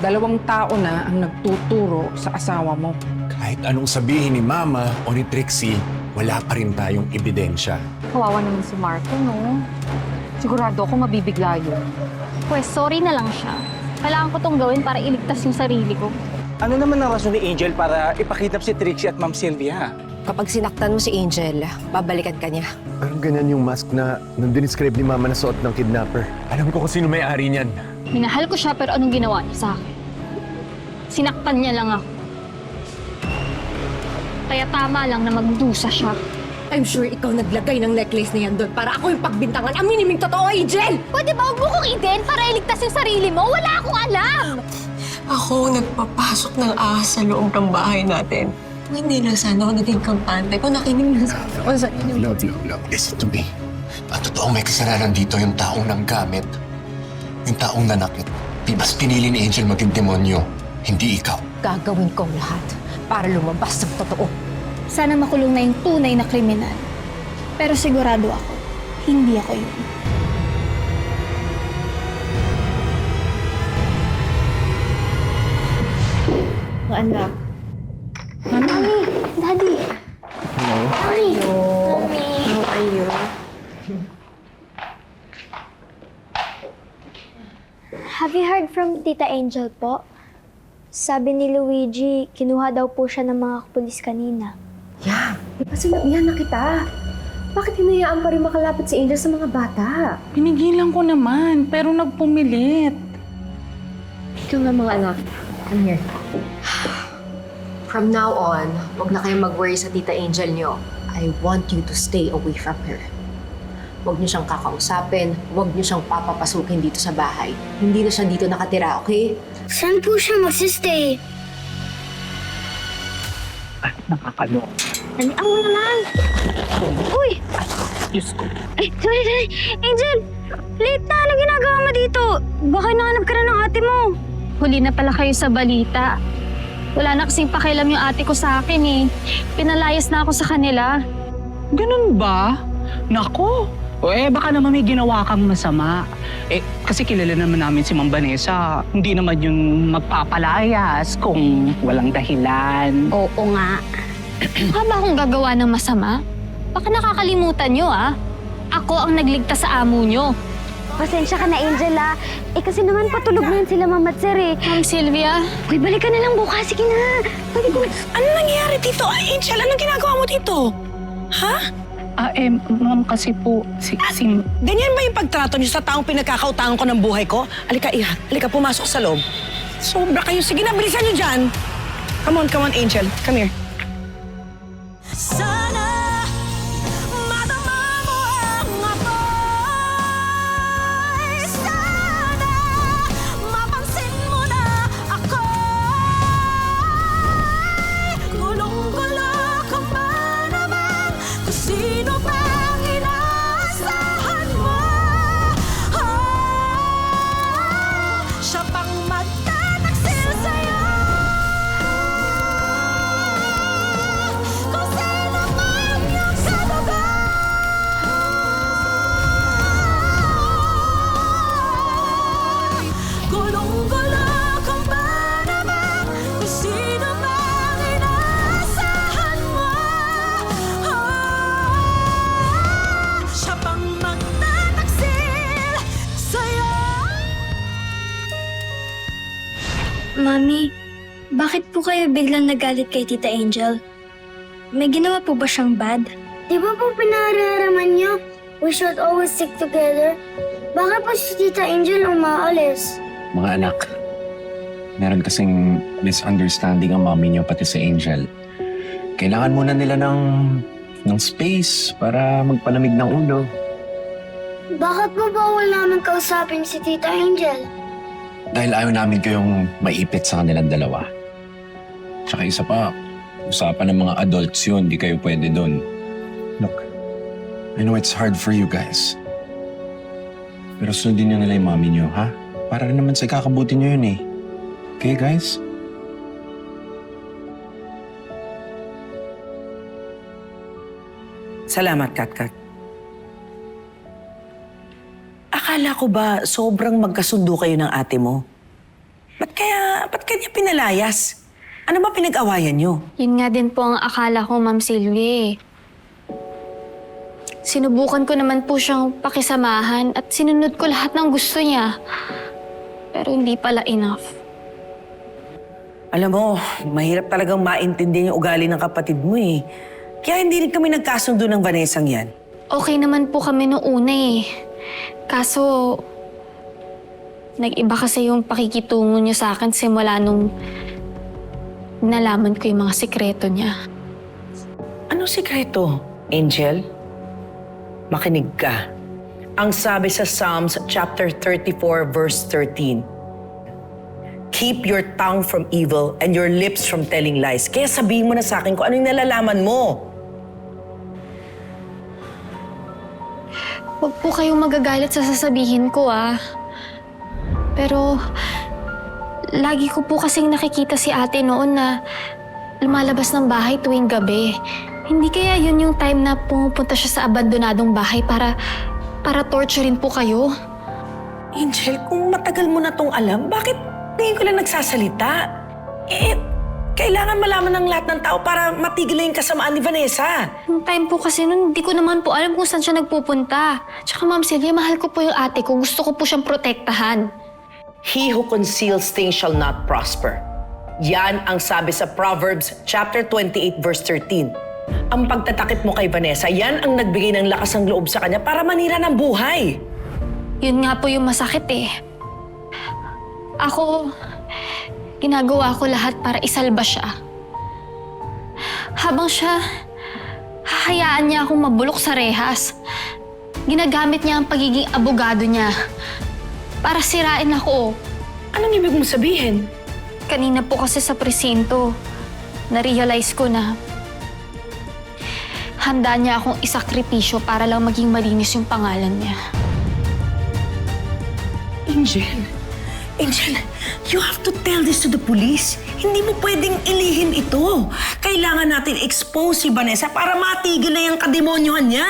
2 tao na ang nagtuturo sa asawa mo. Kahit anong sabihin ni Mama o ni Trixie, wala pa rin tayong ebidensya. Kawawa naman si Marco, no? Sigurado ako mabibigla yun. Pwes, sorry na lang siya. Kailangan ko tong gawin para iligtas yung sarili ko. Ano naman ang rason ni Angel para ipakidnap si Trixie at Ma'am Sylvia? Kapag sinaktan mo si Angel, babalikan ka niya. Parang ganyan yung mask na nung dinescribe ni Mama na suot ng kidnapper. Alam ko kung sino may-ari niyan. Minahal ko siya pero anong ginawa niya sa akin? Sinaktan niya lang ako. Kaya tama lang na magdusa siya. I'm sure ikaw naglagay ng necklace na yan doon para ako yung pagbintangan. Aminin mong totoo, Angel! Pwede ba huwag mo kong idin para iligtas yung sarili mo? Wala akong alam! Ako nagpapasok ng ahas sa loob ng bahay natin. Kung hindi lang sana ako naging kampante, kung nakinig lang sana ako sa inyo. Love, listen to me. Ang totoong may kasalanan dito yung taong nanggamit. Yung taong nanakit. Di mas pinili ni Angel maging demonyo, hindi ikaw. Gagawin ko ang lahat para lumabas ng totoo. Sana makulong na yung tunay na kriminal. Pero sigurado ako, hindi ako yun. Anak. Mami, Daddy. Hello? Mami. Mami. How are you? Have you heard from Tita Angel po? Sabi ni Luigi, kinuha daw po siya ng mga pulis kanina. Yeah, di ba sinabihan na kita? Bakit hinayaan pa rin makalapit si Angel sa mga bata? Pinigilan ko naman, pero nagpumilit. Ikaw nga mga anak. Come here. From now on, huwag na kayong mag-worry sa Tita Angel nyo. I want you to stay away from her. Huwag niyo siyang kakausapin, huwag niyo siyang papapasukin dito sa bahay. Hindi na siya dito nakatira, okay? Saan po siya magsistay? Nakakalo. Dalian mo naman. Uy! Diyos ko. Ay, sorry. Angel! Late na. Ano ginagawa mo dito? Baka nahanap ka na ng ate mo. Huli na pala kayo sa balita. Wala na kasing pakialam yung ate ko sa akin eh. Pinalayas na ako sa kanila. Ganun ba? Nako. Baka naman may ginawa kang masama. Kasi kilala naman namin si Ma'am Vanessa. Hindi naman yung magpapalayas kung walang dahilan. Oo nga. Mukha ba akong gagawa ng masama? Baka nakakalimutan nyo ah. Ako ang nagligtas sa amo nyo. Pasensya ka na, Angel, ah. Kasi naman patulog na yan sila, Ma'am at Sir, eh. Ma'am Sylvia. Uy, balik ka na lang bukas. Sige na. Pwede ko. Ano nangyayari dito? Angel, anong ginagawa mo dito? Ha? Ma'am kasi po, Ganyan ba yung pagtrato niyo sa taong pinagkakautangan ko ng buhay ko? Alika, Iha. Alika, pumasok sa loob. Sobra kayo. Sige na, bilisan niyo dyan. Come on, Angel. Come here. Sana madama mo ang apoy. Sana mapansin mo na ako. Gulong-gulo ka ba naman? Kung sino bang inaasahan mo? Siya pang magtataksil sa'yo. Kung sino man yung kadugo. Gulong-gulo ka ba naman? Kung sino bang inaasahan mo? Siya pang magtataksil sa'yo. Mami, bakit po kayo biglang nagalit kay Tita Angel? May ginawa po ba siyang bad? Di ba po pinararaman niyo? We should always stick together. Bakit po si Tita Angel umaalis? Mga anak, meron kasing misunderstanding ang mami niyo pati si Angel. Kailangan muna nila ng space para magpalamig ng ulo. Bakit po bawal namin kausapin si Tita Angel? Dahil ayaw namin kayong maipit sa kanilang dalawa. Tsaka isa pa, usapan ng mga adults yun, di kayo pwede doon. Look, I know it's hard for you guys. Pero sundin niyo nila yung mami niyo, ha? Para rin naman sa ikakabuti niyo yun eh. Okay, guys? Salamat, Katkat. Akala ko ba sobrang magkasundo kayo ng ate mo? Ba't ba't kanya pinalayas? Ano ba pinag-awayan niyo? Yun nga din po ang akala ko, Ma'am Sylvie. Sinubukan ko naman po siyang pakisamahan at sinunod ko lahat ng gusto niya. Pero hindi pala enough. Alam mo, mahirap talagang maintindihan yung ugali ng kapatid mo eh. Kaya hindi rin kami nagkasundo ng Vanessang yan. Okay naman po kami noong una eh. Kaso, nag-iba kasi yung pakikitungo niyo sa akin simula nung nalaman ko yung mga sikreto niya. Anong sikreto, Angel? Makinig ka. Ang sabi sa Psalms chapter 34 verse 13, keep your tongue from evil and your lips from telling lies. Kaya sabihin mo na sa akin kung ano yung nalalaman mo. Huwag po kayong magagalit sa sasabihin ko Pero, lagi ko po kasing nakikita si ate noon na lumalabas ng bahay tuwing gabi. Hindi kaya yun yung time na pumupunta siya sa abandonadong bahay para torturein po kayo? Angel, kung matagal mo na tong alam, bakit ngayon ko lang nagsasalita? Kailangan malaman ng lahat ng tao para matigil na yung kasamaan ni Vanessa. Yung time po kasi nun, hindi ko naman po alam kung saan siya nagpupunta. Tsaka Ma'am Sylvia, mahal ko po yung ate ko. Gusto ko po siyang protektahan. He who conceals things shall not prosper. Yan ang sabi sa Proverbs chapter 28 verse 13. Ang pagtatakip mo kay Vanessa, yan ang nagbigay ng lakas ng loob sa kanya para manira ng buhay. Yun nga po yung masakit Ako, ginagawa ko lahat para isalba siya. Habang siya, hahayaan niya akong mabulok sa rehas. Ginagamit niya ang pagiging abogado niya para sirain ako. Anong ibig mong sabihin? Kanina po kasi sa presinto, na-realize ko na handa niya akong isakripisyo para lang maging malinis yung pangalan niya. Angel, you have to tell this to the police. Hindi mo pwedeng ilihin ito. Kailangan natin expose si Vanessa para matigil na yung kademonyohan niya.